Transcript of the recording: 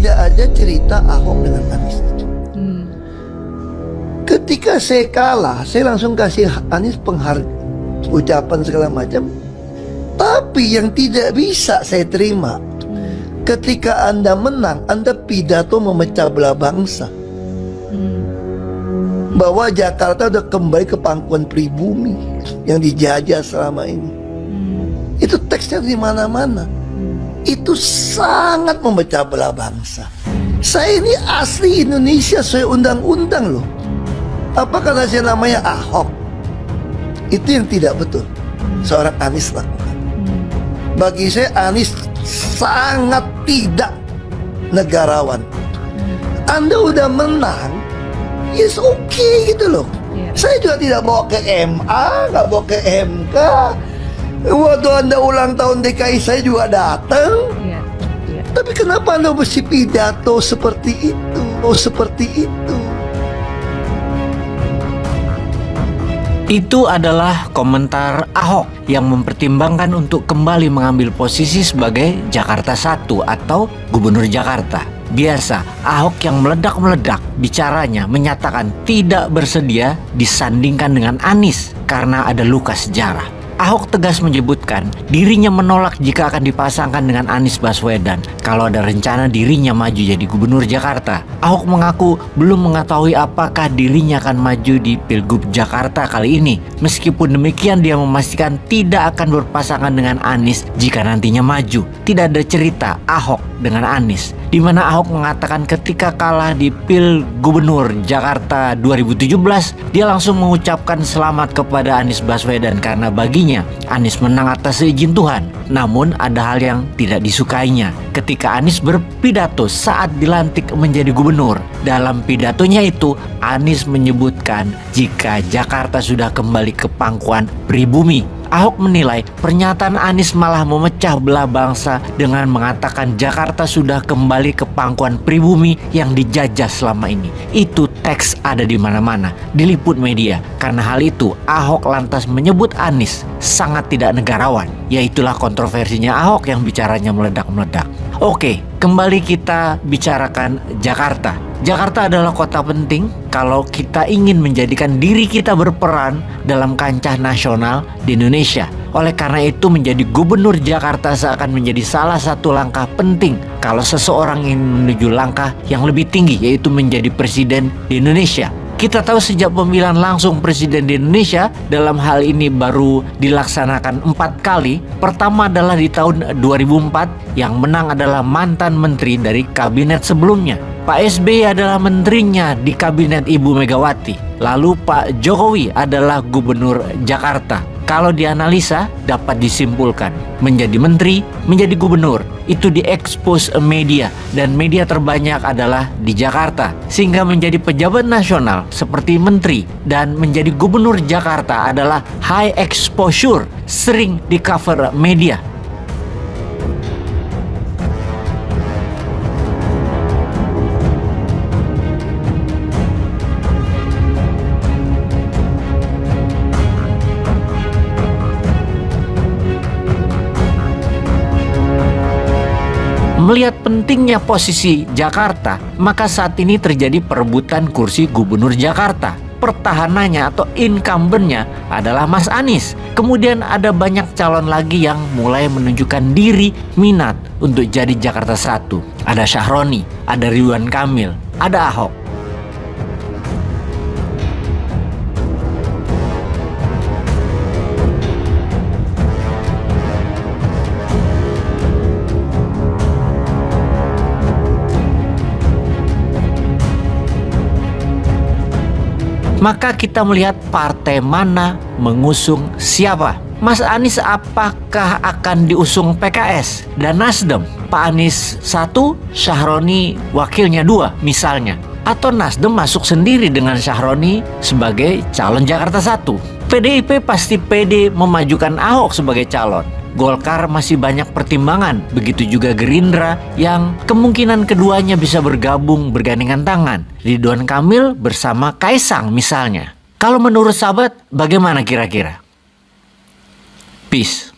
tidak ada cerita Ahok dengan Anies. Ketika saya kalah, saya langsung kasih Anies ucapan segala macam. Tapi yang tidak bisa saya terima, ketika Anda menang, Anda pidato memecah belah bangsa. Bahwa Jakarta udah kembali ke pangkuan pribumi yang dijajah selama ini. Itu teksnya di mana-mana. Itu sangat memecah belah bangsa. Saya ini asli Indonesia sesuai undang-undang loh. Apa karena saya namanya Ahok? Itu yang tidak betul seorang Anies lakukan. Bagi saya Anies sangat tidak negarawan. Anda udah menang, yes okay gitu loh. Saya juga tidak bawa ke MA, nggak bawa ke MK. Waktu Anda ulang tahun DKI saya juga datang. Tapi kenapa Anda mesti pidato seperti itu? Seperti itu. Itu adalah komentar Ahok yang mempertimbangkan untuk kembali mengambil posisi sebagai Jakarta 1 atau Gubernur Jakarta. Biasa, Ahok yang meledak-meledak bicaranya menyatakan tidak bersedia disandingkan dengan Anies karena ada luka sejarah. Ahok tegas menyebutkan dirinya menolak jika akan dipasangkan dengan Anies Baswedan kalau ada rencana dirinya maju jadi gubernur Jakarta. Ahok mengaku belum mengetahui apakah dirinya akan maju di Pilgub Jakarta kali ini. Meskipun demikian, dia memastikan tidak akan berpasangan dengan Anies jika nantinya maju. Tidak ada cerita Ahok dengan Anies, di mana Ahok mengatakan ketika kalah di Pilgubernur Jakarta 2017, dia langsung mengucapkan selamat kepada Anies Baswedan karena baginya Anies menang atas seizin Tuhan. Namun ada hal yang tidak disukainya ketika Anies berpidato saat dilantik menjadi gubernur. Dalam pidatonya itu, Anies menyebutkan jika Jakarta sudah kembali ke pangkuan pribumi. Ahok menilai pernyataan Anies malah memecah belah bangsa dengan mengatakan Jakarta sudah kembali ke pangkuan pribumi yang dijajah selama ini. Itu teks ada di mana-mana, diliput media. Karena hal itu, Ahok lantas menyebut Anies sangat tidak negarawan. Yaitulah kontroversinya Ahok yang bicaranya meledak-meledak. Oke, kembali kita bicarakan Jakarta. Jakarta adalah kota penting kalau kita ingin menjadikan diri kita berperan dalam kancah nasional di Indonesia. Oleh karena itu, menjadi gubernur Jakarta seakan menjadi salah satu langkah penting kalau seseorang ingin menuju langkah yang lebih tinggi, yaitu menjadi presiden di Indonesia. Kita tahu sejak pemilihan langsung presiden di Indonesia dalam hal ini baru dilaksanakan 4 kali. Pertama adalah di tahun 2004, yang menang adalah mantan menteri dari kabinet sebelumnya. Pak SBY adalah menterinya di kabinet Ibu Megawati. Lalu Pak Jokowi adalah gubernur Jakarta. Kalau dianalisa dapat disimpulkan menjadi menteri, menjadi gubernur itu diekspos media, dan media terbanyak adalah di Jakarta, sehingga menjadi pejabat nasional seperti menteri dan menjadi gubernur Jakarta adalah high exposure, sering di cover media. Melihat pentingnya posisi Jakarta, maka saat ini terjadi perebutan kursi gubernur Jakarta. Pertahanannya atau incumbentnya adalah Mas Anies. Kemudian ada banyak calon lagi yang mulai menunjukkan diri minat untuk jadi Jakarta 1. Ada Syahroni, ada Ridwan Kamil, ada Ahok. Maka kita melihat partai mana mengusung siapa. Mas Anies apakah akan diusung PKS dan Nasdem? Pak Anies 1, Syahroni wakilnya 2 misalnya. Atau Nasdem masuk sendiri dengan Syahroni sebagai calon Jakarta 1. PDIP pasti pede memajukan Ahok sebagai calon. Golkar masih banyak pertimbangan, begitu juga Gerindra yang kemungkinan keduanya bisa bergabung bergandengan tangan. Ridwan Kamil bersama Kaisang misalnya. Kalau menurut sahabat, bagaimana kira-kira? Peace.